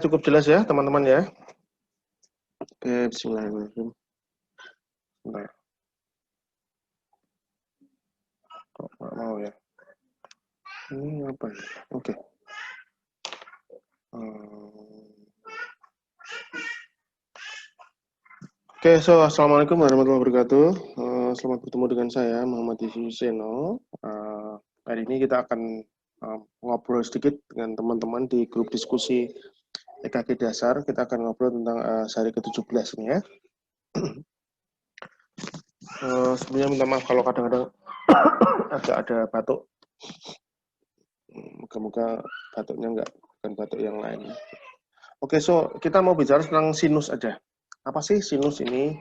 Cukup jelas ya teman-teman ya. Oke, bismillahirrahmanirrahim. Nah, kok nggak mau ya? Ini apa ya? Oke. Oke, assalamualaikum warahmatullahi wabarakatuh. Selamat bertemu dengan saya Muhammad Yuseno. Hari ini kita akan ngobrol sedikit dengan teman-teman di grup diskusi EKG dasar. Kita akan ngobrol tentang seri ke-17 ini ya. Sebenarnya minta maaf kalau kadang-kadang agak ada batuk. Moga-moga batuknya bukan batuk yang lain. Oke, kita mau bicara tentang sinus aja. Apa sih sinus ini?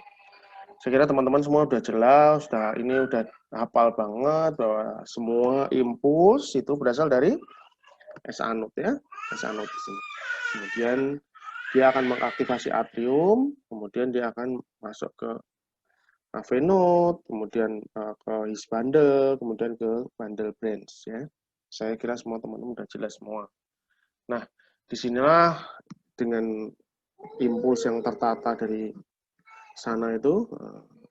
Saya kira teman-teman semua udah jelas, udah hafal banget bahwa semua impuls itu berasal dari S anode ya, S anode di sini. Kemudian dia akan mengaktifasi atrium, kemudian dia akan masuk ke AV node, kemudian ke His bundle, kemudian ke bundle branch ya. Saya kira semua teman-teman udah jelas semua. Nah, disinilah dengan impuls yang tertata dari sana itu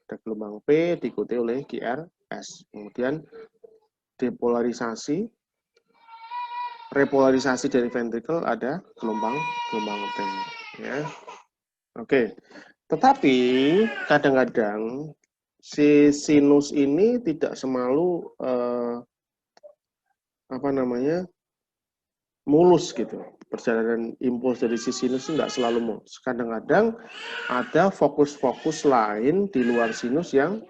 ada gelombang P diikuti oleh QRS. Kemudian repolarisasi dari ventricle ada gelombang T. Ya. Oke. Tetapi kadang-kadang si sinus ini tidak selalu mulus gitu. Perjalanan impuls dari si sinus itu tidak selalu mulus. Kadang-kadang ada fokus-fokus lain di luar sinus yang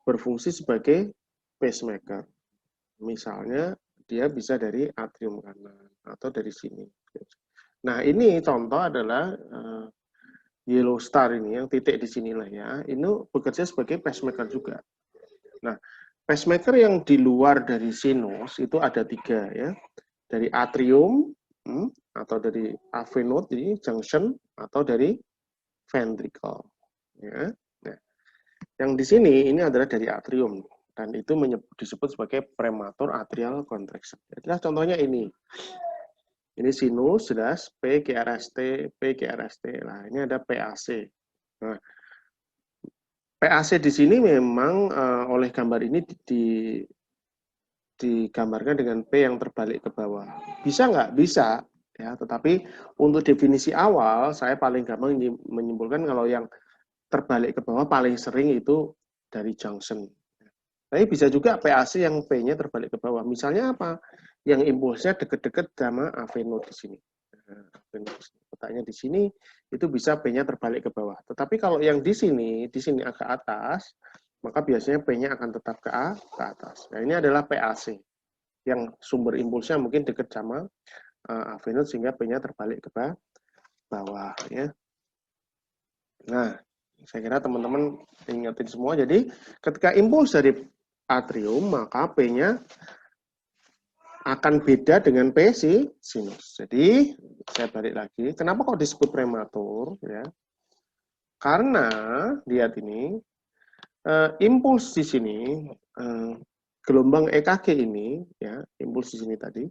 berfungsi sebagai pacemaker. Misalnya dia bisa dari atrium kanan atau dari sini. Nah ini contoh adalah yellow star ini, yang titik di sinilah ya, ini bekerja sebagai pacemaker juga. Nah pacemaker yang di luar dari sinus itu ada 3 ya, dari atrium atau dari AV node, jadi junction, atau dari ventricle. Ya. Nah, yang di sini ini adalah dari atrium dan itu disebut sebagai prematur atrial contraction. Jadi contohnya ini. Ini sinus jelas P QRST, P QRST. Nah, ini ada PAC. Nah, PAC di sini memang oleh gambar ini digambarkan dengan P yang terbalik ke bawah. Bisa nggak? Bisa. Ya, tetapi untuk definisi awal, saya paling gampang menyimpulkan kalau yang terbalik ke bawah paling sering itu dari junction. Tapi bisa juga PAC yang P-nya terbalik ke bawah. Misalnya apa? Yang impulsnya deket-deket sama AV node di sini. Letaknya di sini, itu bisa P-nya terbalik ke bawah. Tetapi kalau yang di sini agak atas, maka biasanya P-nya akan tetap ke atas. Nah, ini adalah PAC. Yang sumber impulsnya mungkin dekat sama AV node sehingga P-nya terbalik ke bawah. Ya. Nah, saya kira teman-teman ingetin semua. Jadi ketika impuls dari atrium, maka P-nya akan beda dengan P sinus. Jadi saya balik lagi. Kenapa kok disebut prematur? Ya, karena lihat ini impuls di sini, gelombang EKG ini, ya impuls di sini tadi,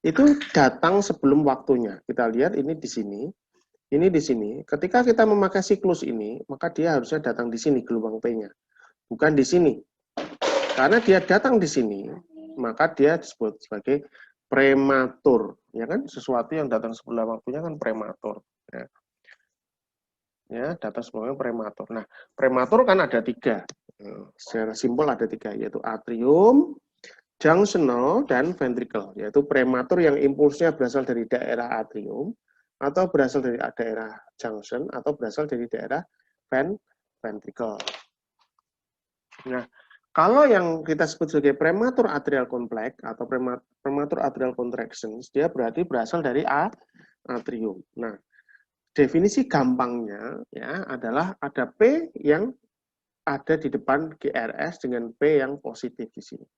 itu datang sebelum waktunya. Kita lihat ini di sini. Ini di sini, ketika kita memakai siklus ini, maka dia harusnya datang di sini gelombang P-nya, bukan di sini. Karena dia datang di sini, maka dia disebut sebagai prematur, ya kan? Sesuatu yang datang sebelum waktunya kan prematur. Ya, datang sebelumnya prematur. Nah, prematur kan ada 3. Secara simpel ada 3, yaitu atrium, junctional, dan ventricle. Yaitu prematur yang impulsnya berasal dari daerah atrium, atau berasal dari daerah junction, atau berasal dari daerah ventricle. Nah, kalau yang kita sebut sebagai prematur atrial complex atau prematur atrial contractions, dia berarti berasal dari atrium. Nah, definisi gampangnya ya adalah ada P yang ada di depan GRS dengan P yang positif di sini.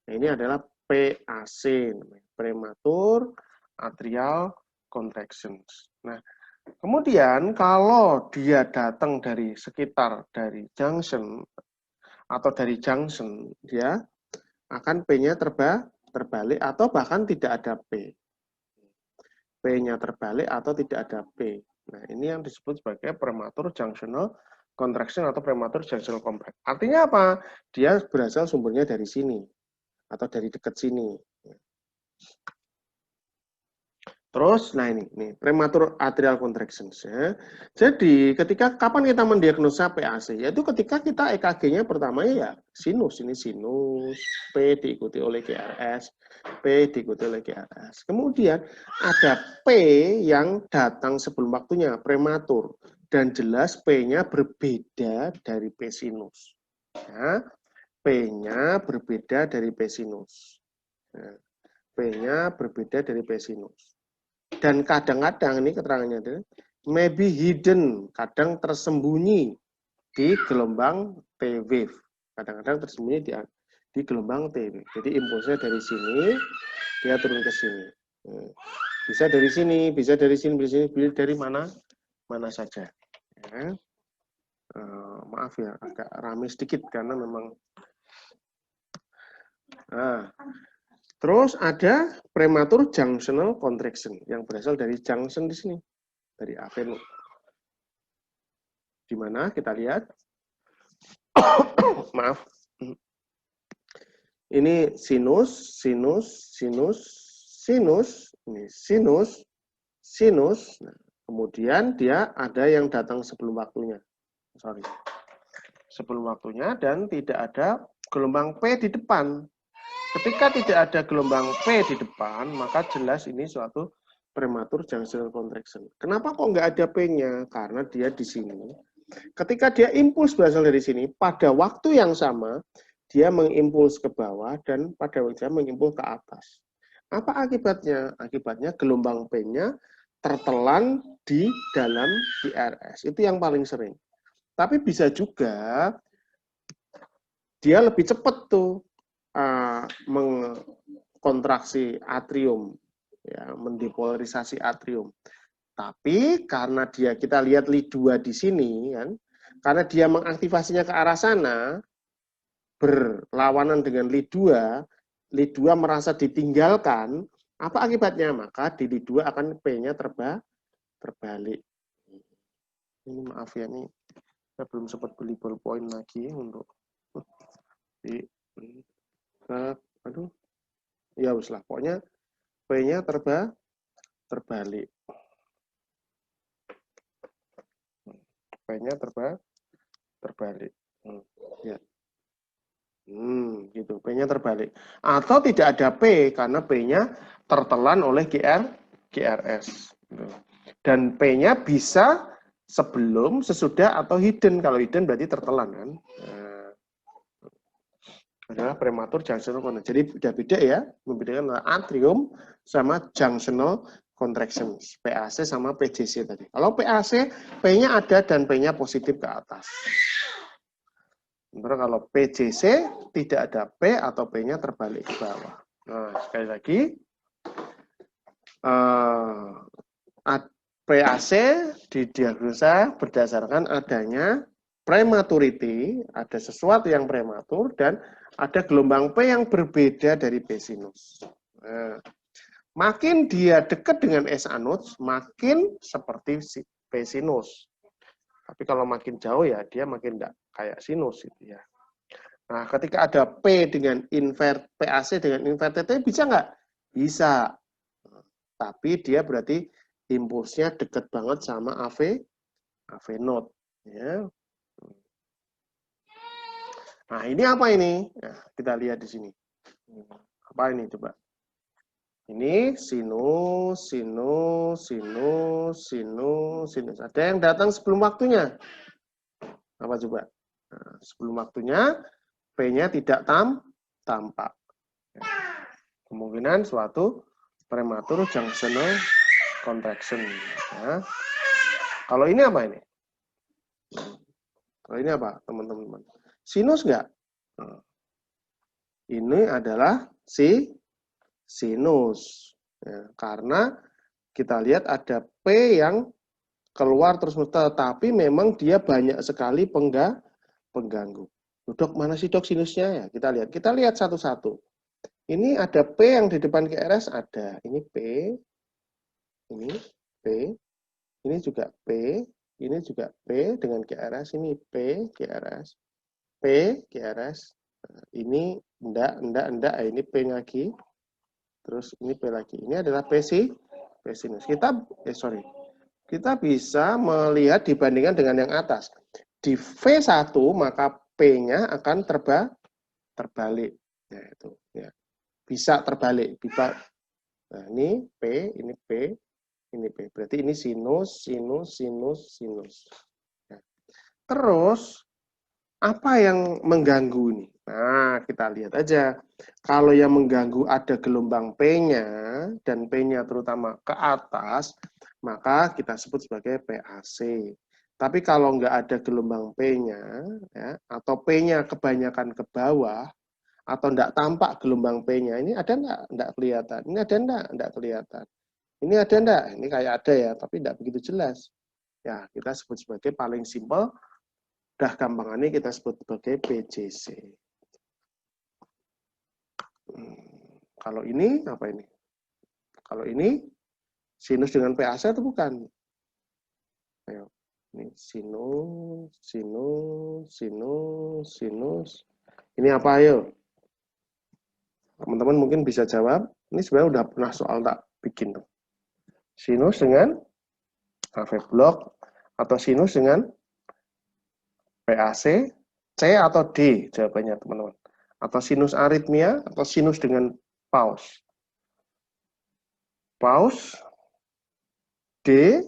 Nah, ini adalah PAC, prematur atrial contractions. Nah, kemudian kalau dia datang dari sekitar dari junction atau dari junction, dia akan P-nya terbalik atau bahkan tidak ada P. P-nya terbalik atau tidak ada P. Nah, ini yang disebut sebagai prematur junctional contraction atau prematur junctional compress. Artinya apa? Dia berasal sumbernya dari sini atau dari dekat sini. Terus, nah ini prematur atrial contractions ya. Jadi, kapan kita mendiagnosa PAC? Yaitu ketika kita EKG-nya pertama ya sinus, ini sinus, P diikuti oleh GRS, P diikuti oleh GRS. Kemudian ada P yang datang sebelum waktunya, prematur, dan jelas P-nya berbeda dari P sinus. Ya, P-nya berbeda dari P sinus. Ya, P-nya berbeda dari P sinus. Dan kadang-kadang ini keterangannya adalah maybe hidden, kadang tersembunyi di gelombang T wave. Kadang-kadang tersembunyi di gelombang T wave. Jadi impulsnya dari sini, dia turun ke sini. Bisa dari sini, bisa dari sini, bisa dari mana saja. Ya. Maaf ya, agak rame sedikit karena memang. Nah, terus ada prematur junctional contraction yang berasal dari junction di sini, dari avenue. Di mana kita lihat, maaf, ini sinus, sinus, sinus, sinus, ini sinus, sinus. Nah, kemudian dia ada yang datang sebelum waktunya, sebelum waktunya dan tidak ada gelombang P di depan. Ketika tidak ada gelombang P di depan, maka jelas ini suatu prematur junctional contraction. Kenapa kok nggak ada P-nya? Karena dia di sini. Ketika dia impuls berasal dari sini, pada waktu yang sama, dia mengimpuls ke bawah dan pada waktu yang mengimpuls ke atas. Apa akibatnya? Akibatnya gelombang P-nya tertelan di dalam GRS. Itu yang paling sering. Tapi bisa juga dia lebih cepat tuh mengkontraksi atrium, ya, mendepolarisasi atrium. Tapi karena kita lihat Li2 di sini, kan, karena dia mengaktifasinya ke arah sana, berlawanan dengan Li2 merasa ditinggalkan, apa akibatnya? Maka di Li2 akan P-nya terbalik. Ini maaf ya, ini saya belum sempat beli ballpoint lagi untuk aduh, ya wis lah, pokoknya P-nya terbalik. P-nya terbalik. Ya. Gitu. P-nya terbalik. Atau tidak ada P karena P-nya tertelan oleh GRS. Dan P-nya bisa sebelum, sesudah, atau hidden. Kalau hidden berarti tertelan kan. Adalah prematur junctional contraction. Jadi beda-beda ya, membedakan atrium sama junctional contraction, PAC sama PJC tadi. Kalau PAC, P-nya ada dan P-nya positif ke atas. Sementara kalau PJC tidak ada P atau P-nya terbalik ke bawah. Nah, sekali lagi, PAC didiagnosa berdasarkan adanya prematurity, ada sesuatu yang prematur, dan ada gelombang P yang berbeda dari P sinus. Nah, makin dia dekat dengan S anodes, makin seperti P sinus. Tapi kalau makin jauh ya dia makin enggak kayak sinus gitu ya. Nah, ketika ada P dengan PAC dengan inverted T bisa nggak? Bisa. Tapi dia berarti impulsnya dekat banget sama AV node. Ya. Nah, ini apa ini? Nah, kita lihat di sini. Apa ini coba? Ini sinus, sinus, sinus, sinus, sinus. Ada yang datang sebelum waktunya. Apa coba? Nah, sebelum waktunya, P-nya tidak tampak. Kemungkinan suatu prematur junctional contraction. Ya. Kalau ini apa ini? Kalau ini apa, teman-teman? Sinus nggak? Nah, ini adalah sinus. Ya, karena kita lihat ada P yang keluar terus tapi memang dia banyak sekali pengganggu. Dok, mana sih dok sinusnya? Ya, kita lihat satu-satu. Ini ada P yang di depan QRS ada. Ini P. ini P, ini juga P, ini juga P dengan GRS, ini P, GRS, P, GRS, ini enggak, ini P lagi, terus ini P lagi, ini adalah P sinus. Kita bisa melihat dibandingkan dengan yang atas. Di V1 maka P-nya akan terbalik. Nah, itu ya. Bisa terbalik. Nah, ini P, ini P, ini P. Berarti ini sinus. Nah, terus apa yang mengganggu ini? Nah, kita lihat aja. Kalau yang mengganggu ada gelombang P-nya dan P-nya terutama ke atas, maka kita sebut sebagai PAC. Tapi kalau nggak ada gelombang P-nya, ya, atau P-nya kebanyakan ke bawah, atau nggak tampak gelombang P-nya, ini ada nggak kelihatan? Ini ada nggak kelihatan? Ini ada nggak? Ini kayak ada ya, tapi nggak begitu jelas. Ya, kita sebut sebagai paling simpel, udah gampangannya kita sebut sebagai PJC. Kalau ini, apa ini? Kalau ini, sinus dengan PAC atau bukan? Ayo. Ini sinus. Ini apa ayo? Teman-teman mungkin bisa jawab. Ini sebenarnya udah pernah soal tak bikin tuh. Sinus dengan AV block atau sinus dengan PAC, C atau D jawabannya teman-teman. Atau sinus aritmia atau sinus dengan pause. Pause, D,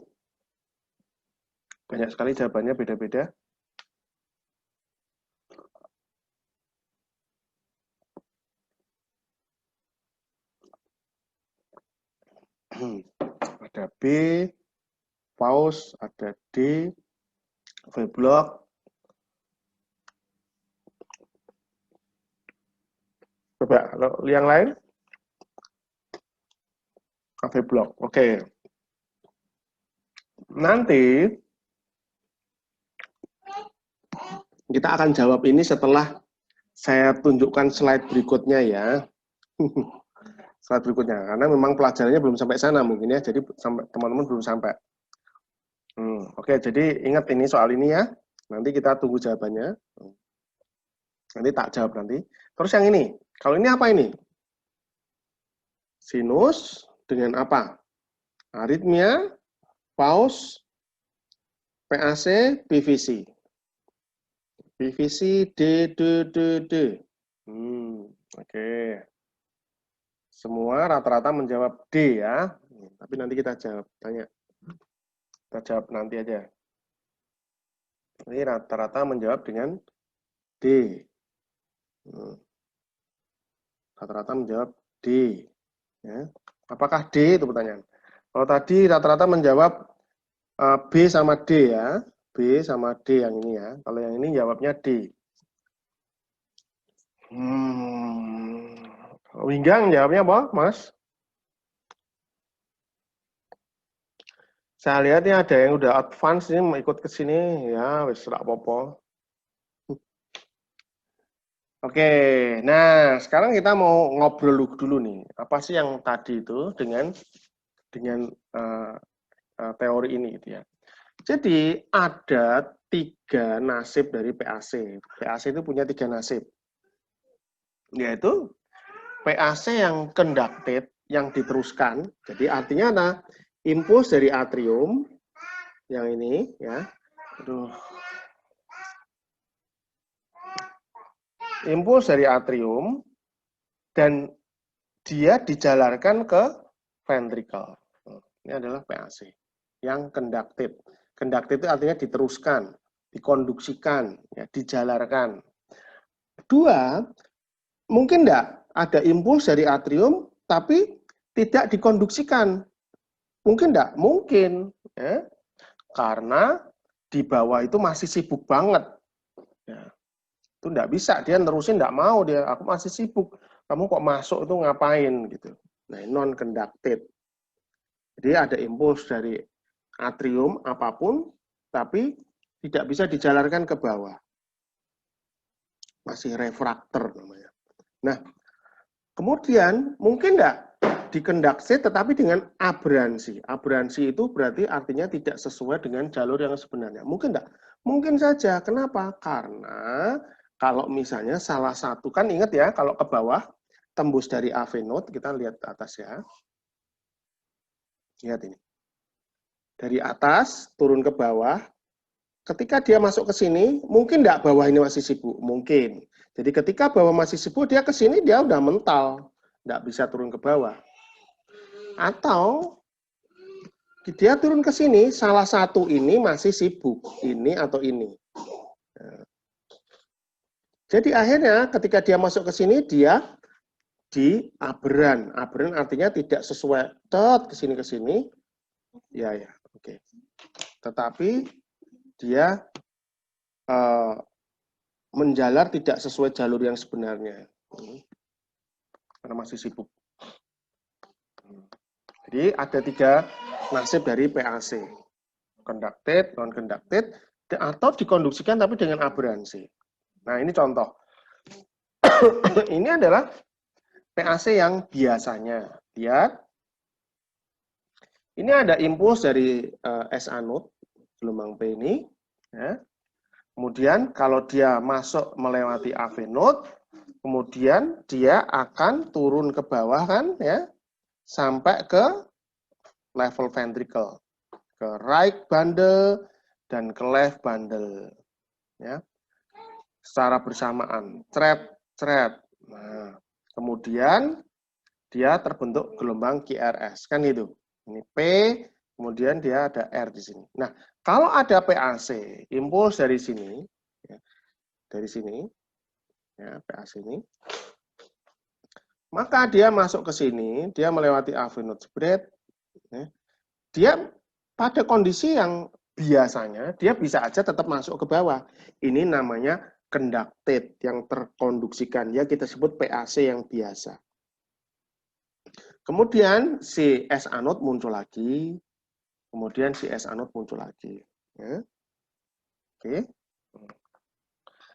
banyak sekali jawabannya beda-beda. Ada B, pause, ada D, V block. Coba kalau yang lain, V block. Oke. Nanti kita akan jawab ini setelah saya tunjukkan slide berikutnya ya. Slide berikutnya, karena memang pelajarannya belum sampai sana mungkin ya, jadi teman-teman belum sampai. Oke, jadi ingat ini soal ini ya. Nanti kita tunggu jawabannya. Nanti tak jawab nanti. Terus yang ini, kalau ini apa ini? Sinus dengan apa? Aritmia, pause, PAC, PVC. PVC, D. Oke. Semua rata-rata menjawab D ya. Tapi nanti kita jawab, tanya. Kita jawab nanti aja. Ini rata-rata menjawab dengan D. Rata-rata menjawab D. Ya. Apakah D itu pertanyaan? Kalau tadi rata-rata menjawab B sama D ya. B sama D yang ini ya. Kalau yang ini jawabnya D. Winggang jawabnya apa, Mas? Saya lihat ini ada yang udah advance ini mau ikut ke sini ya, wis ora apa-apa. Oke, nah sekarang kita mau ngobrol dulu nih. Apa sih yang tadi itu dengan teori ini gitu ya. Jadi ada 3 nasib dari PAC. PAC itu punya 3 nasib. Yaitu PAC yang conducted, yang diteruskan. Jadi artinya ada impuls dari atrium yang ini ya. Impuls dari atrium dan dia dijalarkan ke ventricle. Ini adalah PAC yang conducted. Conducted itu artinya diteruskan, dikonduksikan, ya, dijalarkan. Kedua, mungkin enggak ada impuls dari atrium tapi tidak dikonduksikan. Mungkin enggak? Mungkin. Ya. Karena di bawah itu masih sibuk banget. Ya. Itu enggak bisa, dia nerusin enggak mau, dia aku masih sibuk. Kamu kok masuk itu ngapain gitu. Nah, non conducted. Jadi ada impuls dari atrium apapun tapi tidak bisa dijalarkan ke bawah. Masih refraktor namanya. Nah, kemudian mungkin enggak di conducted tetapi dengan aberansi. Aberansi itu berarti artinya tidak sesuai dengan jalur yang sebenarnya. Mungkin enggak? Mungkin saja. Kenapa? Karena kalau misalnya salah satu, kan ingat ya, kalau ke bawah, tembus dari AV node, kita lihat ke atas ya. Lihat ini. Dari atas, turun ke bawah, ketika dia masuk ke sini, mungkin enggak bawah ini masih sibuk? Mungkin. Jadi ketika bawah masih sibuk, dia ke sini, dia udah mental. Enggak bisa turun ke bawah. Atau dia turun ke sini, salah satu ini masih sibuk, ini atau ini. Jadi akhirnya ketika dia masuk ke sini, dia di aberan. Aberan artinya tidak sesuai ke sini. Ya, oke. Tetapi dia menjalar tidak sesuai jalur yang sebenarnya. Karena masih sibuk. Jadi ada 3 nasib dari PAC. Conducted, non-conducted, atau dikonduksikan tapi dengan aberansi. Nah, ini contoh. Ini adalah PAC yang biasanya. Lihat. Ini ada impuls dari S anode, gelombang P ini. Ya. Kemudian kalau dia masuk melewati AV node, kemudian dia akan turun ke bawah kan, ya, sampai ke level ventricle, ke right bundle dan ke left bundle, ya, secara bersamaan, cret. Nah, kemudian dia terbentuk gelombang QRS, kan itu. Ini P, kemudian dia ada R di sini. Nah, kalau ada PAC, impuls dari sini, ya, ya, PAC ini, maka dia masuk ke sini, dia melewati AV node spread, ya, dia pada kondisi yang biasanya, dia bisa aja tetap masuk ke bawah. Ini namanya conducted, yang terkonduksikan, ya kita sebut PAC yang biasa. Kemudian si S anode muncul lagi, kemudian si S anode muncul lagi. Ya. Oke.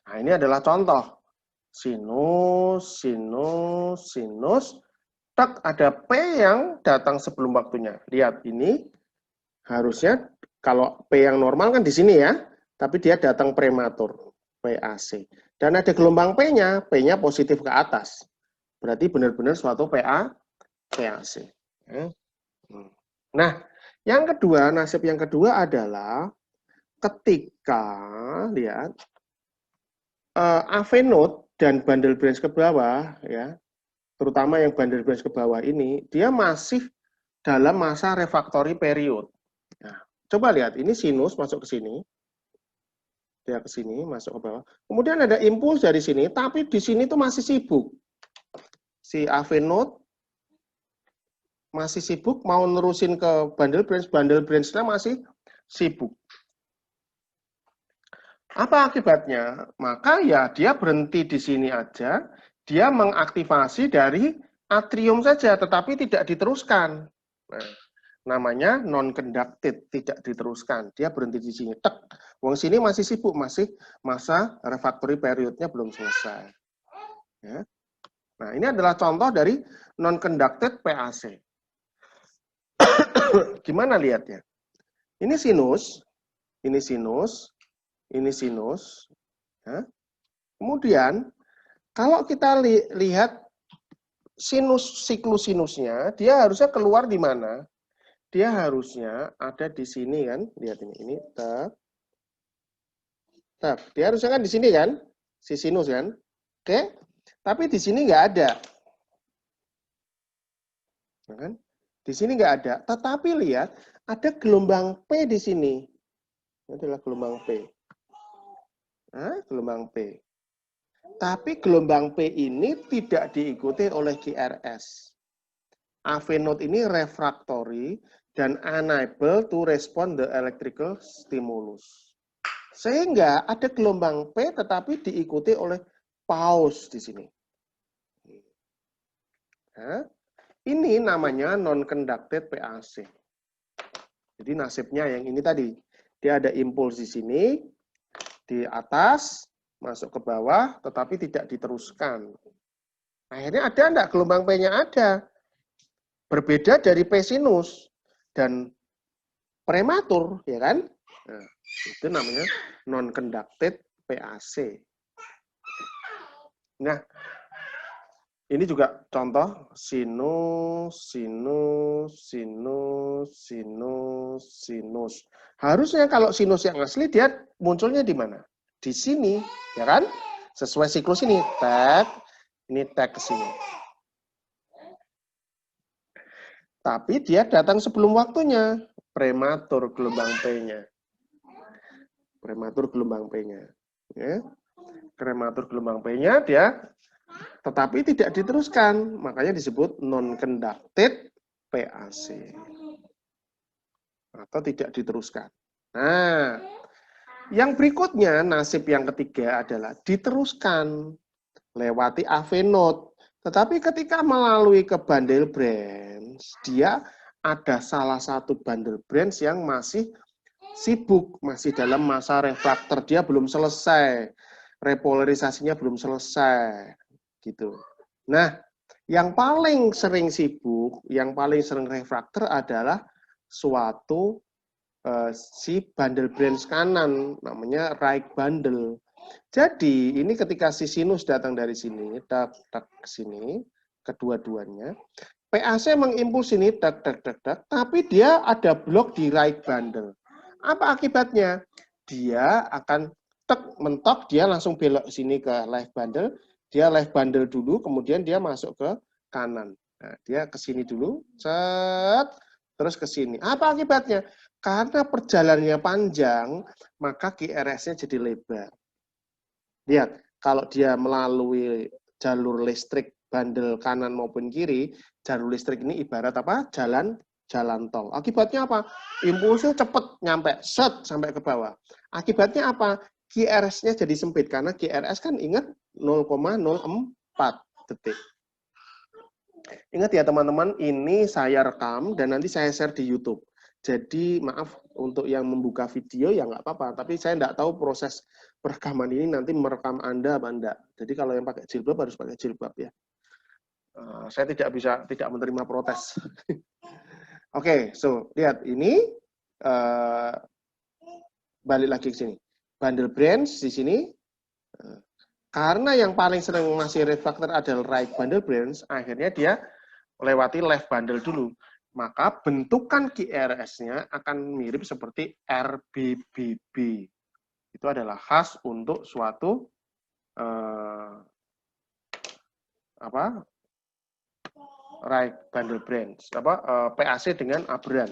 Nah, ini adalah contoh. Sinus, tak ada P yang datang sebelum waktunya. Lihat, ini harusnya kalau P yang normal kan di sini ya, tapi dia datang prematur, PAC. Dan ada gelombang P-nya positif ke atas. Berarti benar-benar suatu PAC. Nah, yang kedua, nasib yang kedua adalah ketika, lihat, AV node dan bundle branch ke bawah, ya, terutama yang bundle branch ke bawah ini, dia masih dalam masa refractory period. Nah, coba lihat, ini sinus masuk ke sini, dia ke sini, masuk ke bawah. Kemudian ada impuls dari sini, tapi di sini tuh masih sibuk. Si AV node masih sibuk, mau nerusin ke bundle branch-nya masih sibuk. Apa akibatnya? Maka ya dia berhenti di sini aja, dia mengaktifasi dari atrium saja, tetapi tidak diteruskan. Nah, namanya non-conducted, tidak diteruskan. Dia berhenti di sini. Tek. Wong sini masih sibuk, masih masa refractory periodnya belum selesai. Ya. Nah, ini adalah contoh dari non-conducted PAC. Gimana lihatnya? Ini sinus, ini sinus, ini sinus. Ya. Kemudian, kalau kita lihat siklus sinusnya, dia harusnya keluar di mana? Dia harusnya ada di sini kan? Lihat ini tek. Dia harusnya kan di sini kan? Si sinus kan? Oke? Tapi di sini nggak ada. Ya kan? Di sini nggak ada. Tetapi lihat, ada gelombang P di sini. Ini adalah gelombang P. Nah, gelombang P. Tapi gelombang P ini tidak diikuti oleh QRS. AV node ini refractory dan unable to respond the electrical stimulus. Sehingga ada gelombang P tetapi diikuti oleh pause di sini. Nah, ini namanya non-conducted PAC. Jadi nasibnya yang ini tadi. Dia ada impuls di sini, di atas, masuk ke bawah, tetapi tidak diteruskan. Akhirnya ada enggak gelombang P-nya? Ada. Berbeda dari P sinus dan prematur, ya kan? Nah, itu namanya non-conducted PAC. Nah, ini juga contoh sinus, sinus, sinus, sinus, sinus. Harusnya kalau sinus yang asli dia munculnya di mana? Di sini, ya kan? Sesuai siklus ini, tag ke sini. Tapi dia datang sebelum waktunya, prematur gelombang P-nya. Prematur gelombang P-nya. Ya. Prematur gelombang P-nya dia tetapi tidak diteruskan, makanya disebut non-conducted PAC. Atau tidak diteruskan. Nah, yang berikutnya, nasib yang ketiga adalah diteruskan lewati AV node. Tetapi ketika melalui ke bundle branch, dia ada salah satu bundle branch yang masih sibuk, masih dalam masa refraktor, dia belum selesai, repolarisasinya belum selesai, gitu. Nah, yang paling sering sibuk, yang paling sering refraktor adalah suatu si bundle branch kanan, namanya right bundle. Jadi ini ketika si sinus datang dari sini, tak ke sini, kedua-duanya, PAC mengimpuls ini, tapi dia ada blok di right bundle. Apa akibatnya? Dia akan mentok, dia langsung belok sini ke left bundle, dia left bundle dulu, kemudian dia masuk ke kanan. Nah, dia ke sini dulu, set, terus ke sini. Apa akibatnya? Karena perjalanannya panjang, maka QRS-nya jadi lebar. Lihat, kalau dia melalui jalur listrik bundle kanan maupun kiri, jalur listrik ini ibarat apa? Jalan tol. Akibatnya apa? Impulsnya cepat nyampe set sampai ke bawah. Akibatnya apa? QRS-nya jadi sempit karena QRS kan ingat 0,04 detik. Ingat ya teman-teman, ini saya rekam dan nanti saya share di YouTube. Jadi maaf untuk yang membuka video ya nggak apa-apa, tapi saya nggak tahu proses perekaman ini nanti merekam Anda apa enggak. Jadi kalau yang pakai jilbab harus pakai jilbab ya. Saya tidak menerima protes. Oke, so lihat ini balik lagi ke sini. Bundle branch di sini. Karena yang paling sering masih refraktor adalah right bundle branch, akhirnya dia lewati left bundle dulu. Maka bentukan QRS-nya akan mirip seperti RBBB. Itu adalah khas untuk suatu right bundle branch, PAC dengan aberan.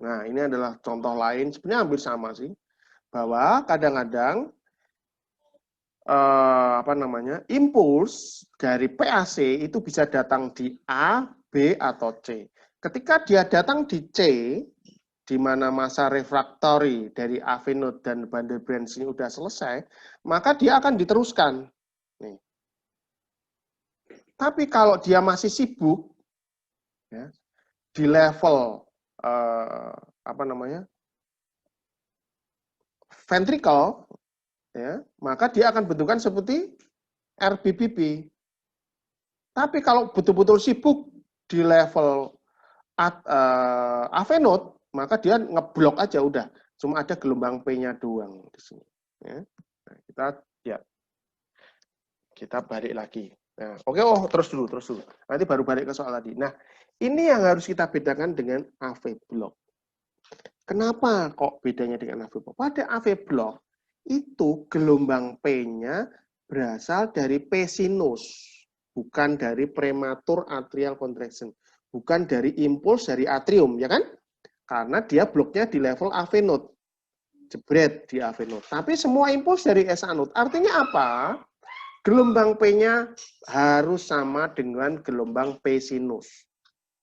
Nah, ini adalah contoh lain, sebenarnya hampir sama sih, bahwa kadang-kadang impuls dari PAC itu bisa datang di A, B, atau C. Ketika dia datang di C, di mana masa refraktori dari AV node dan bundle branch ini sudah selesai, maka dia akan diteruskan. Nih. Tapi kalau dia masih sibuk, ya, di level ventricle, ya, maka dia akan bentukan seperti RBBB. Tapi kalau betul-betul sibuk di level AV node, maka dia ngeblok aja udah, cuma ada gelombang P-nya doang di sini. Ya. Nah, kita balik lagi. Nah, oke, terus dulu. Nanti baru balik ke soal tadi. Nah, ini yang harus kita bedakan dengan AV block. Kenapa kok bedanya dengan AV block? Pada AV block itu gelombang P-nya berasal dari P sinus, bukan dari prematur atrial contraction, bukan dari impuls dari atrium, ya kan? Karena dia bloknya di level AV node, jebret di AV node. Tapi semua impuls dari SA node. Artinya apa? Gelombang P-nya harus sama dengan gelombang P sinus.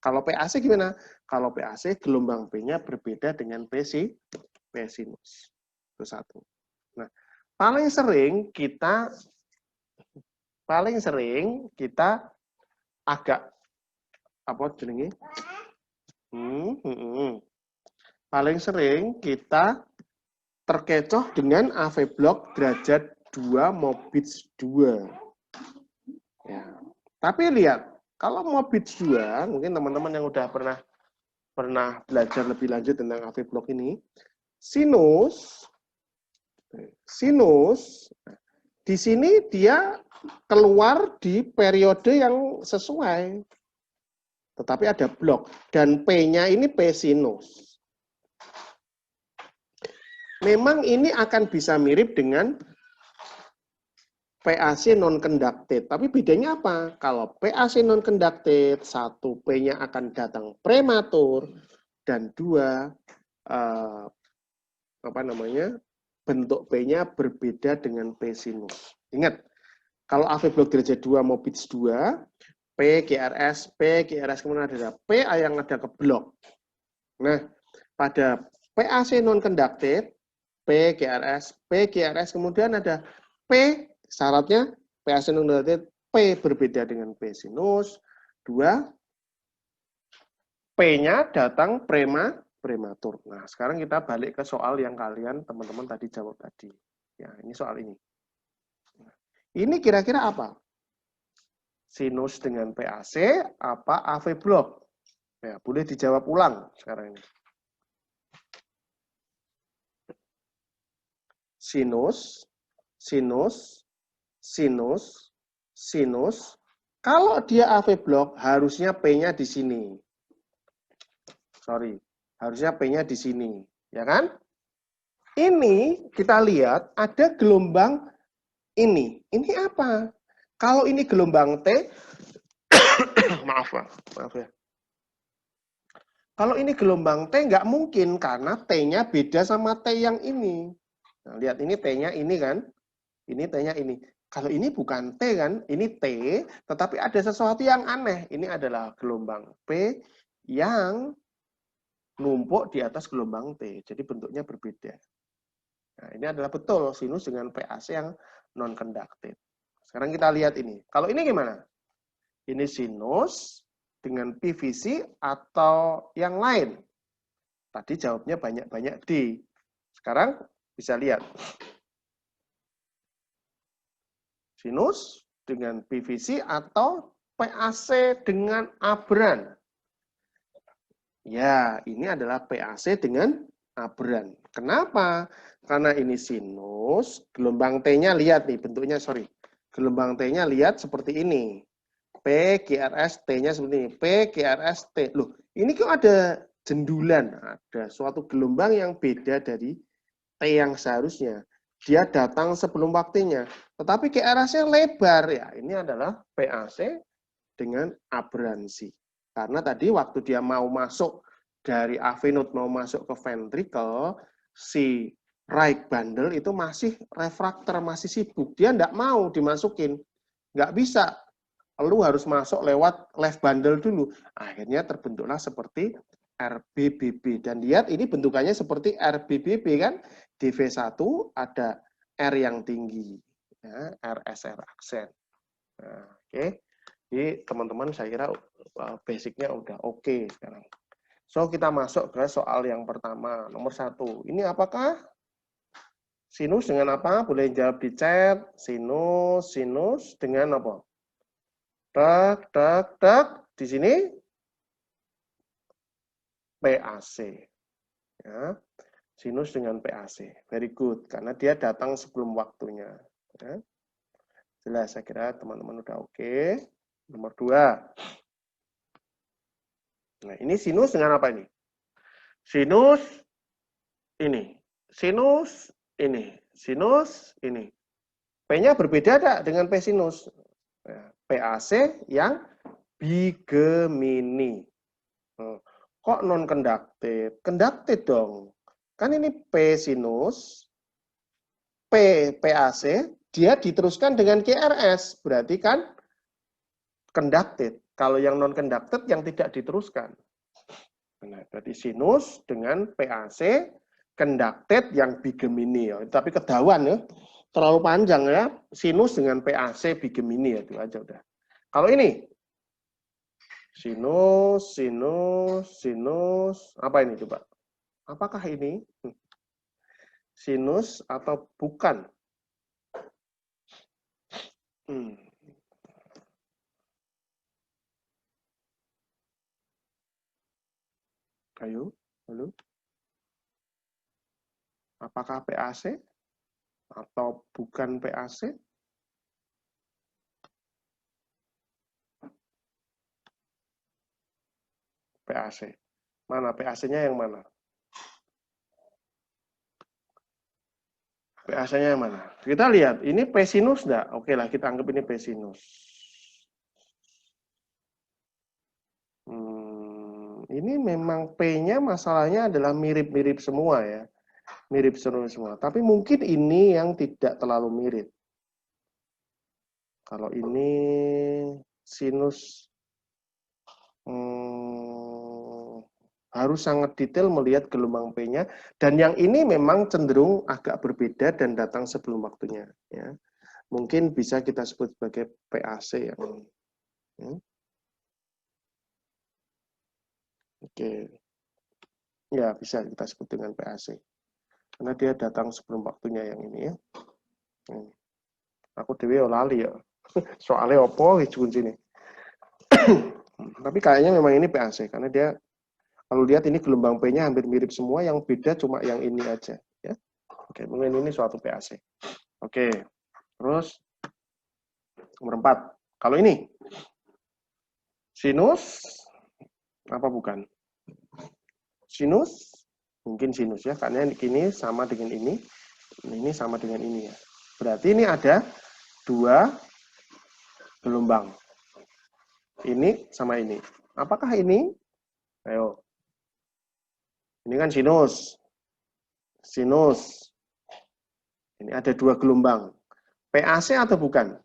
Kalau PAC gimana? Kalau PAC gelombang P-nya berbeda dengan P sinus. Itu satu. Nah, paling sering kita agak paling sering kita terkecoh dengan AV block derajat 2 Mobitz 2. Ya. Tapi lihat, kalau mau bits 2, mungkin teman-teman yang udah pernah belajar lebih lanjut tentang AV block ini, sinus di sini dia keluar di periode yang sesuai. Tetapi ada blok dan P-nya ini P sinus. Memang ini akan bisa mirip dengan PAC non-conducted. Tapi bedanya apa? Kalau PAC non-conducted, 1 P-nya akan datang prematur, dan 2 bentuk P-nya berbeda dengan P sinus. Ingat, kalau AV block derajat 2 mau bits 2, P, GRS, kemudian ada P yang ada ke blok. Nah, pada PAC non-conducted, P, GRS, kemudian ada P, syaratnya PAC non-conducted, P berbeda dengan P sinus, 2, P-nya datang prematur. Nah, sekarang kita balik ke soal yang kalian, teman-teman tadi jawab tadi. Ya, ini soal ini. Ini kira-kira apa? Sinus dengan PAC, apa AV block? Ya, boleh dijawab ulang sekarang ini. Sinus. Kalau dia AV block, harusnya P-nya di sini. Sorry, harusnya P-nya di sini. Ya kan? Ini kita lihat ada gelombang ini. Ini apa? Kalau ini gelombang T, maaf ya. Kalau ini gelombang T nggak mungkin karena T-nya beda sama T yang ini. Nah, lihat ini T-nya ini kan. Ini T-nya ini. Kalau ini bukan T kan, ini T, tetapi ada sesuatu yang aneh. Ini adalah gelombang P yang numpuk di atas gelombang T. Jadi bentuknya berbeda. Nah, ini adalah betul sinus dengan PAC yang non-conducted. Sekarang kita lihat ini. Kalau ini gimana? Ini sinus dengan PVC atau yang lain? Tadi jawabnya banyak-banyak D. Sekarang bisa lihat. Sinus dengan PVC atau PAC dengan abran? Ya, ini adalah PAC dengan abran. Kenapa? Karena ini sinus, gelombang T-nya lihat nih bentuknya, sorry. Gelombang T-nya lihat seperti ini. P, GRS, T-nya seperti ini. P, GRS, T. Loh, ini kok ada jendulan? Ada suatu gelombang yang beda dari T yang seharusnya. Dia datang sebelum waktunya. Tetapi GRS-nya lebar. Ya, ini adalah PAC dengan abransi. Karena tadi waktu dia mau masuk dari AV node mau masuk ke ventricle, si right bundle itu masih refraktor, masih sibuk. Dia enggak mau dimasukin. Enggak bisa. Lu harus masuk lewat left bundle dulu. Akhirnya terbentuklah seperti RBBB. Dan lihat ini bentukannya seperti RBBB kan. DV1 ada R yang tinggi. Ya, RSR aksen. Nah, oke. Jadi teman-teman saya kira basicnya udah oke sekarang. So kita masuk ke soal yang pertama, nomor 1. Ini apakah sinus dengan apa? Boleh jawab di chat. Sinus dengan apa? Tak. Di sini PAC. Ya. Sinus dengan PAC. Very good. Karena dia datang sebelum waktunya. Ya. Jelas, saya kira teman-teman udah oke. Nomor 2. Nah, ini sinus dengan apa ini? Sinus ini. Sinus ini. Sinus ini. P-nya berbeda tidak dengan P sinus? PAC yang bigemini. Kok non-conducted? Conducted dong. Kan ini P sinus, PAC, dia diteruskan dengan GRS. Berarti kan conducted. Kalau yang non-conducted yang tidak diteruskan. Nah, berarti sinus dengan PAC, conducted yang bigemini. Ya. Tapi kedawan ya. Terlalu panjang ya. Sinus dengan PAC bigemini ya. Itu aja udah. Kalau ini. Sinus. Apa ini coba? Apakah ini? Sinus atau bukan? Ayo, halo. Apakah PAC atau bukan PAC? PAC. Mana PAC-nya yang mana? PAC-nya yang mana? Kita lihat, ini P sinus enggak? Oke lah, kita anggap ini P sinus. Ini memang P-nya masalahnya adalah mirip-mirip semua ya. Mirip semua. Tapi mungkin ini yang tidak terlalu mirip. Kalau ini sinus harus sangat detail melihat gelombang P-nya. Dan yang ini memang cenderung agak berbeda dan datang sebelum waktunya. Ya. Mungkin bisa kita sebut sebagai PAC yang ini. Ya. Oke. Ya, bisa kita sebut dengan PAC. Karena dia datang sebelum waktunya yang ini ya. Aku dewe lali ya. Soalnya opo kunci ini. Tapi kayaknya memang ini PAC karena dia kalau lihat ini gelombang P-nya hampir mirip semua, yang beda cuma yang ini aja ya. Oke, mungkin ini suatu PAC. Oke. Terus nomor 4. Kalau ini sinus apa bukan? Sinus mungkin sinus ya, karena ini sama dengan ini sama dengan ini ya. Berarti ini ada dua gelombang. Ini sama ini. Apakah ini? Ayo. Ini kan sinus. Sinus. Ini ada dua gelombang. PAC atau bukan?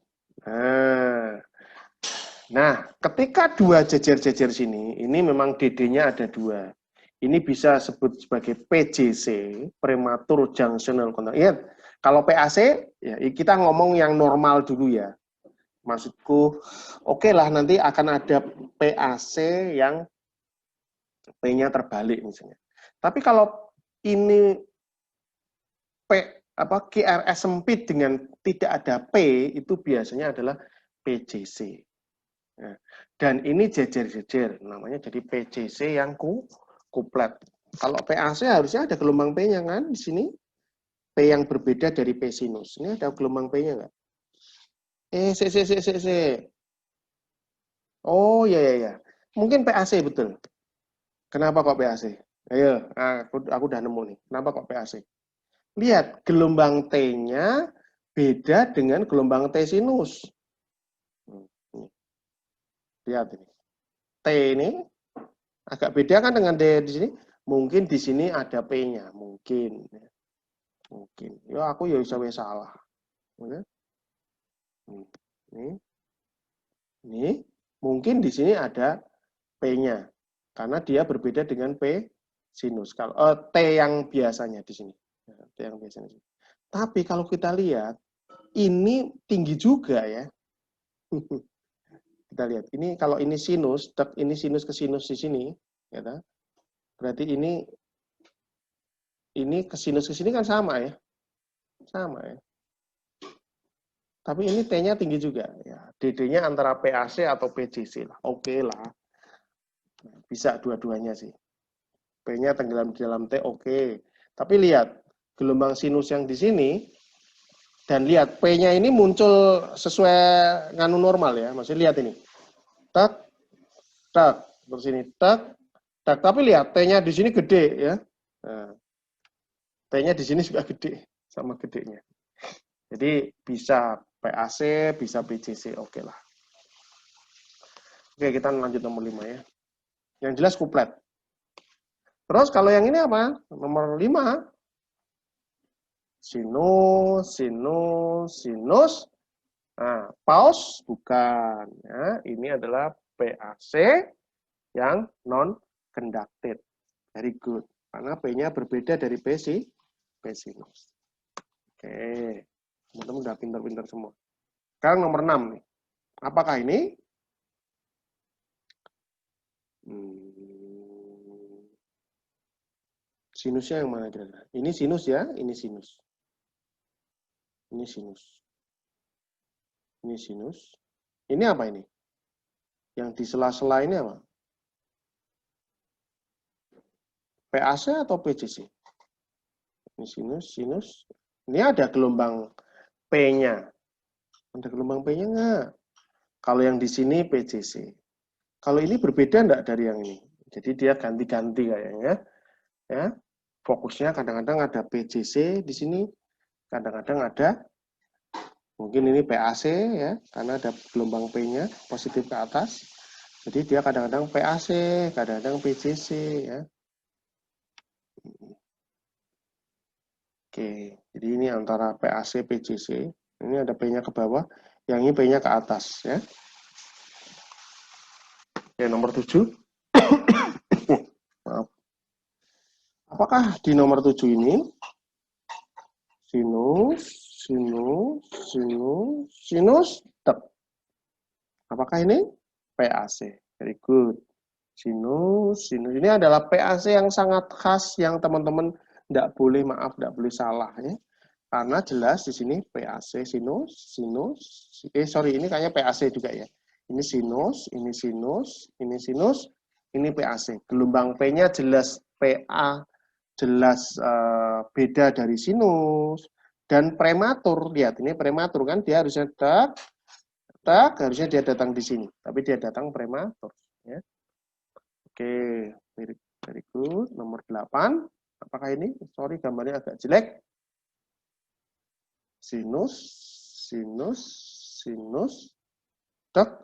Nah, ketika dua jejer-jejer sini, ini memang DD-nya ada dua. Ini bisa sebut sebagai PJC, prematur junctional contact. Ingat, kalau PAC, ya kita ngomong yang normal dulu ya. Maksudku, oke lah nanti akan ada PAC yang P-nya terbalik misalnya. Tapi kalau ini QRS sempit dengan tidak ada P, itu biasanya adalah PJC. Nah, dan ini jejer-jejer, namanya jadi PJC yang kuplet. Kalau PAC harusnya ada gelombang P-nya kan di sini. P yang berbeda dari P sinus. Ini ada gelombang P-nya nggak? C. Oh, ya. Mungkin PAC betul. Kenapa kok PAC? Ayo, aku udah nemu nih. Kenapa kok PAC? Lihat, gelombang T-nya beda dengan gelombang T sinus. Lihat ini. T ini agak beda kan dengan D di sini. Mungkin di sini ada P-nya. Mungkin. Ya, aku ya bisa salah. Ini. Mungkin di sini ada P-nya. Karena dia berbeda dengan P sinus. Kalau T yang biasanya di sini. T yang biasanya. Tapi kalau kita lihat, ini tinggi juga ya. Kita lihat, ini kalau ini sinus ke sinus di sini, ya, berarti ini ke sinus ke sini kan sama ya. Sama ya. Tapi ini T-nya tinggi juga ya. DD-nya antara PAC atau PJC lah. Oke lah. Bisa dua-duanya sih. P-nya tenggelam di dalam T, oke. Tapi lihat, gelombang sinus yang di sini, dan lihat P-nya ini muncul sesuai nganu normal ya. Maksudnya lihat ini. Tak, terus ini, tak. Tapi lihat, T-nya di sini gede ya. Nah, T-nya di sini juga gede, sama gedenya. Jadi bisa PAC, bisa PJC, oke lah. Oke, kita lanjut nomor 5 ya. Yang jelas kuplet. Terus kalau yang ini apa? Nomor 5. Sinus. Nah, paus bukan. Ya, ini adalah PAC yang non-conducted. Very good. Karena P-nya berbeda dari P sinus. Oke. Teman-teman udah pintar-pintar semua. Sekarang nomor 6 nih. Apakah ini? Sinusnya yang mana kira-kira? Ini sinus ya, ini sinus. Ini sinus. Ini sinus. Ini apa ini? Yang di sela-sela ini apa? PAC atau PCC? Ini sinus. Ini ada gelombang P-nya. Ada gelombang P-nya nggak? Kalau yang di sini PCC. Kalau ini berbeda enggak dari yang ini? Jadi dia ganti-ganti kayaknya. Ya. Fokusnya kadang-kadang ada PCC di sini, kadang-kadang ada mungkin ini PAC ya, karena ada gelombang P-nya positif ke atas. Jadi dia kadang-kadang PAC, kadang-kadang PCC ya. Oke, jadi ini antara PAC, PCC. Ini ada P-nya ke bawah, yang ini P-nya ke atas ya. Oke, nomor 7. Maaf. Apakah di nomor 7 ini sinus, tek. Apakah ini PAC? Very good. Sinus. Ini adalah PAC yang sangat khas yang teman-teman tidak boleh salah ya. Karena jelas di sini PAC sinus, ini kayaknya PAC juga ya. Ini sinus, ini PAC. Gelombang P-nya jelas PA, jelas beda dari sinus. Dan prematur, lihat ini prematur kan, dia harusnya harusnya dia datang di sini. Tapi dia datang prematur. Ya. Oke, very good. Nomor 8. Apakah ini? Sorry, gambarnya agak jelek. Sinus, tek.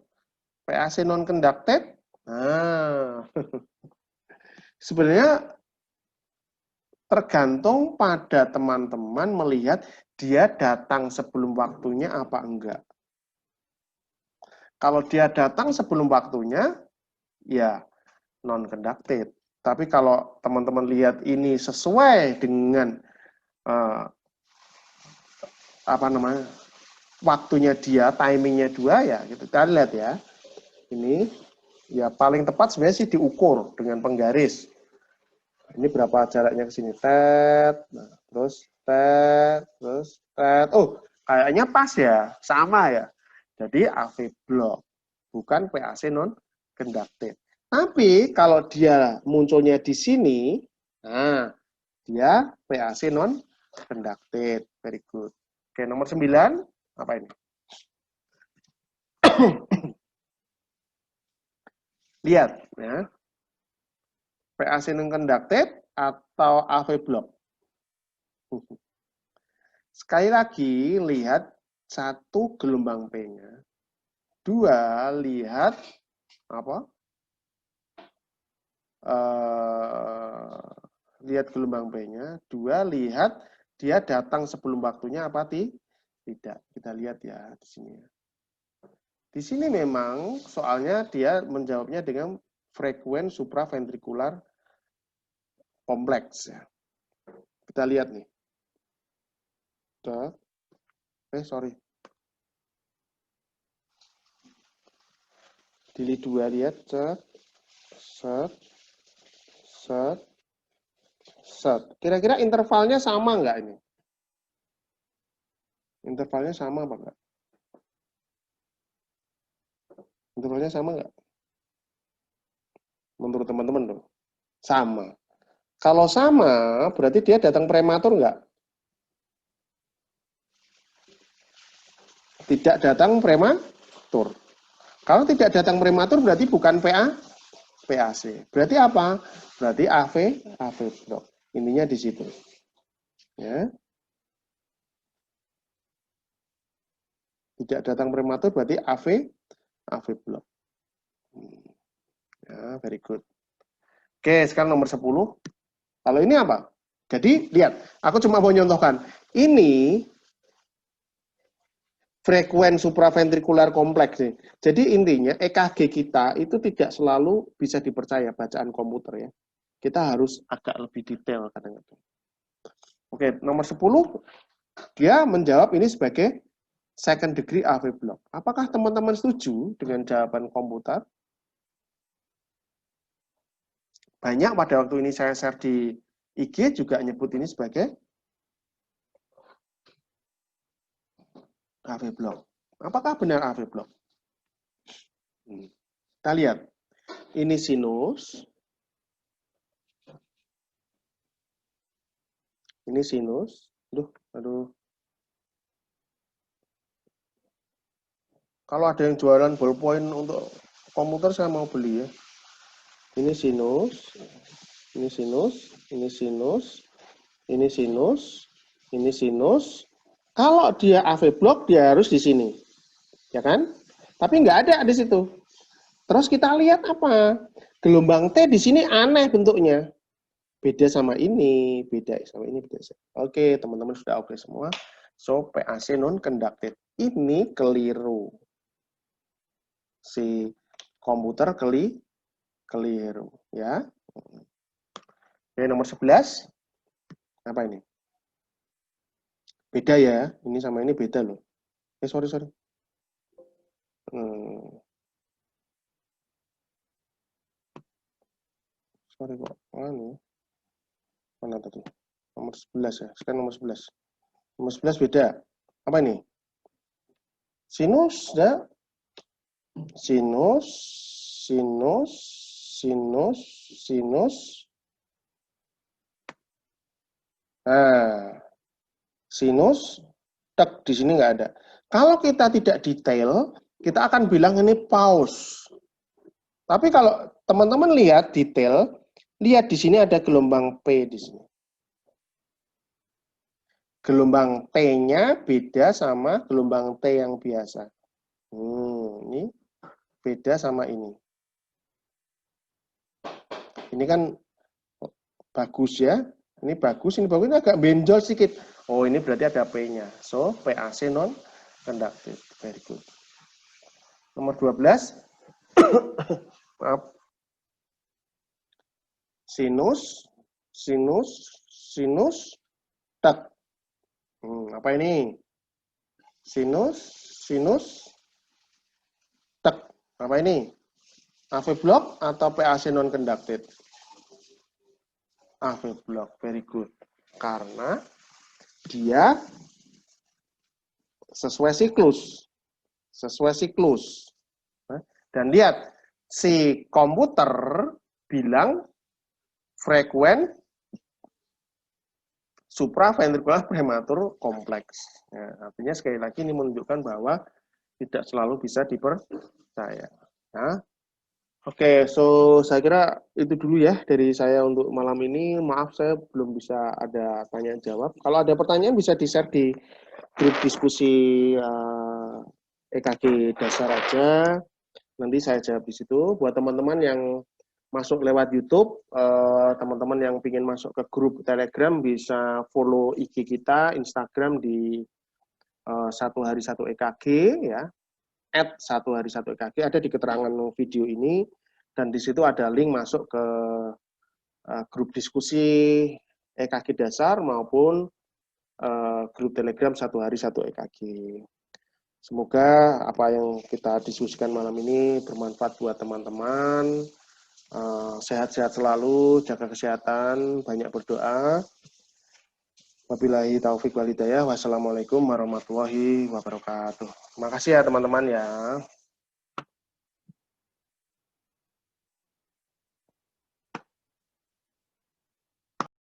PAC non-conducted. Nah, sebenarnya tergantung pada teman-teman melihat dia datang sebelum waktunya apa enggak. Kalau dia datang sebelum waktunya, ya non-conducted. Tapi kalau teman-teman lihat ini sesuai dengan waktunya dia, timingnya 2 ya, gitu. Kita lihat ya. Ini ya paling tepat sebenarnya sih diukur dengan penggaris. Ini berapa jaraknya ke sini? Tet, nah, terus tet. Oh, kayaknya pas ya, sama ya. Jadi AV block, bukan PAC non conducted. Tapi kalau dia munculnya di sini, nah dia PAC non conducted. Very good. Oke, nomor 9 apa ini? Lihat ya. PAC non conducted atau AV block. Sekali lagi lihat 1 gelombang P-nya. 2 lihat apa? Lihat gelombang P-nya. 2 lihat dia datang sebelum waktunya apa tidak. Kita lihat ya di sini. Di sini memang soalnya dia menjawabnya dengan frekuen supraventrikular kompleks ya. Kita lihat nih. Sorry. Dili 2 lihat set. Kira-kira intervalnya sama nggak ini? Intervalnya sama apa enggak? Intervalnya sama nggak? Menurut teman-teman dong. Sama. Kalau sama, berarti dia datang prematur nggak? Tidak datang prematur. Kalau tidak datang prematur berarti bukan PAC. Berarti apa? Berarti AV block. Ininya di situ. Ya. Tidak datang prematur berarti AV block. Ya, very good. Oke, sekarang nomor 10. Kalau ini apa? Jadi, lihat. Aku cuma mau nyontohkan. Ini frekuen supraventrikular kompleks nih. Jadi intinya EKG kita itu tidak selalu bisa dipercaya bacaan komputer ya. Kita harus agak lebih detail kadang-kadang. Oke, nomor 10 dia menjawab ini sebagai second degree AV block. Apakah teman-teman setuju dengan jawaban komputer? Banyak pada waktu ini saya share di IG juga nyebut ini sebagai AV block. Apakah benar AV block? Kita lihat. Ini sinus. Ini sinus. Aduh. Kalau ada yang jualan ballpoint untuk komputer, saya mau beli ya. Ini sinus, ini sinus, ini sinus, ini sinus, ini sinus. Kalau dia AV block, dia harus di sini, ya kan? Tapi nggak ada di situ. Terus kita lihat apa? Gelombang T di sini aneh bentuknya. Beda sama ini, beda sama ini, beda. Oke, teman-teman sudah oke semua. So, PAC non-conducted. Ini keliru. Si komputer keliru. Ya. Oke, nomor 11. Apa ini? Beda ya. Ini sama ini beda loh. Sorry. Sorry kok. Mana tadi? Nomor 11 ya. Sekarang nomor 11. Nomor 11 beda. Apa ini? Sinus, ya. Sinus. Nah, sinus, tek, di sini nggak ada. Kalau kita tidak detail, kita akan bilang ini pause. Tapi kalau teman-teman lihat detail, lihat di sini ada gelombang P di sini. Gelombang T-nya beda sama gelombang T yang biasa. Ini beda sama ini. Ini kan bagus ya. Ini bagus, ini agak benjol sedikit. Oh, ini berarti ada P-nya. So, PAC non-conductive. Very good. Nomor 12. Maaf. Sinus, tek. Apa ini? Sinus, tek. Apa ini? AV block atau PAC non-conducted? AV block, very good. Karena dia sesuai siklus. Dan lihat, si komputer bilang frekuen supraventrikular prematur kompleks. Ya, artinya sekali lagi ini menunjukkan bahwa tidak selalu bisa dipercaya. Nah, oke, so saya kira itu dulu ya dari saya untuk malam ini. Maaf saya belum bisa ada tanya jawab. Kalau ada pertanyaan bisa di-share di grup diskusi EKG dasar aja. Nanti saya jawab di situ. Buat teman-teman yang masuk lewat YouTube, teman-teman yang ingin masuk ke grup Telegram bisa follow IG kita, Instagram di 1 hari 1 EKG ya. @1 hari 1 EKG ada di keterangan video ini, dan di situ ada link masuk ke grup diskusi EKG dasar maupun grup Telegram 1 hari 1 EKG. Semoga apa yang kita diskusikan malam ini bermanfaat buat teman-teman. Sehat-sehat selalu, jaga kesehatan, banyak berdoa. Wabillahi taufik wal hidayah. Wassalamualaikum warahmatullahi wabarakatuh. Terima kasih ya teman-teman ya.